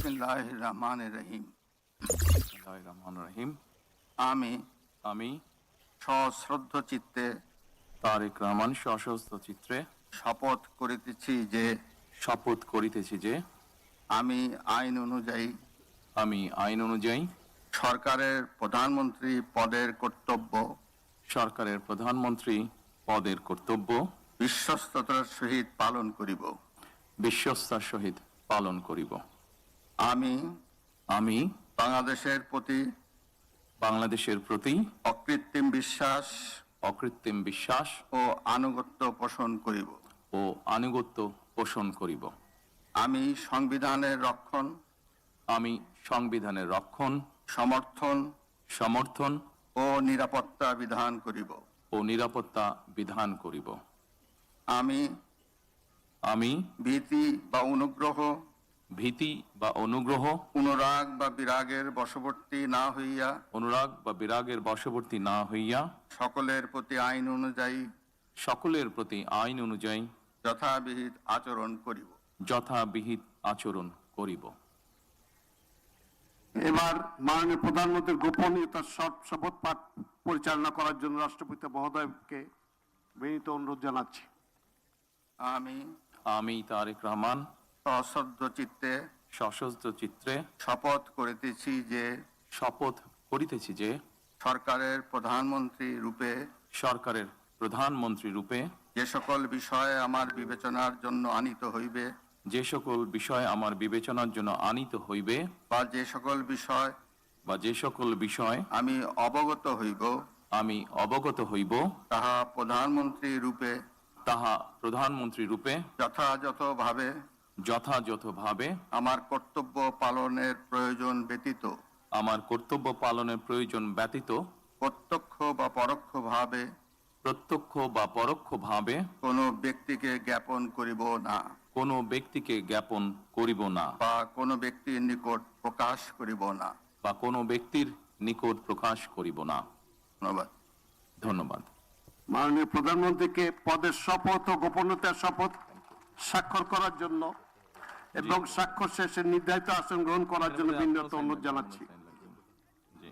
বিসমিল্লাহির রহমানির রহিম। বিসমিল্লাহির রহমানির রহিম। আমি আমি সশ্রদ্ধ চিত্তে তারেক রহমান সশস্ত্র চিত্রে শপথ করিতেছি যে আমি আইন অনুযায়ী আইন অনুযায়ী সরকারের প্রধানমন্ত্রী পদের কর্তব্য বিশ্বস্ততার সহিত পালন করিব। বিশ্বস্তার সহিত পালন করিব। আমি বাংলাদেশের প্রতি অকৃত্রিম বিশ্বাস ও আনুগত্য পোষণ করিব। আমি সংবিধানের রক্ষণ, সমর্থন ও নিরাপত্তা বিধান করিব। আমি ভীতি বা অনুগ্রহ, অনুরাগ বা বিরাগের বশবর্তী না হইয়া সকলের প্রতি আইন অনুযায়ী যথাবিহিত আচরণ করিব। এবার মাননীয় প্রধানমন্ত্রীর গোপনীয়তার শপথ পাঠ পরিচালনা করার জন্য রাষ্ট্রপতি মহোদয়কে বিনীত অনুরোধ জানাচ্ছি। আমি তারেক রহমান সশস্ত্র চিত্রে শপথ করিতেছি যে সরকারের প্রধানমন্ত্রী রূপে যে সকল বিষয় আমার বিবেচনার জন্য আনিত হইবে বা যে সকল বিষয় আমি অবগত হইব তাহা প্রধানমন্ত্রী রূপে যথাযথভাবে আমার কর্তব্য পালনের প্রয়োজন ব্যতীত প্রত্যক্ষ বা পরোক্ষভাবে কোনো ব্যক্তিকে জ্ঞাপন করিব না বা কোনো ব্যক্তির নিকট প্রকাশ করিব না। ধন্যবাদ। মাননীয় প্রধানমন্ত্রীকে পদের শপথ ও গোপনীয়তার শপথ স্বাক্ষর করার জন্য এবং স্বাক্ষর শেষে নির্ধারিত আসন গ্রহণ করার জন্য বিনীত অনুরোধ জানাচ্ছি। জি।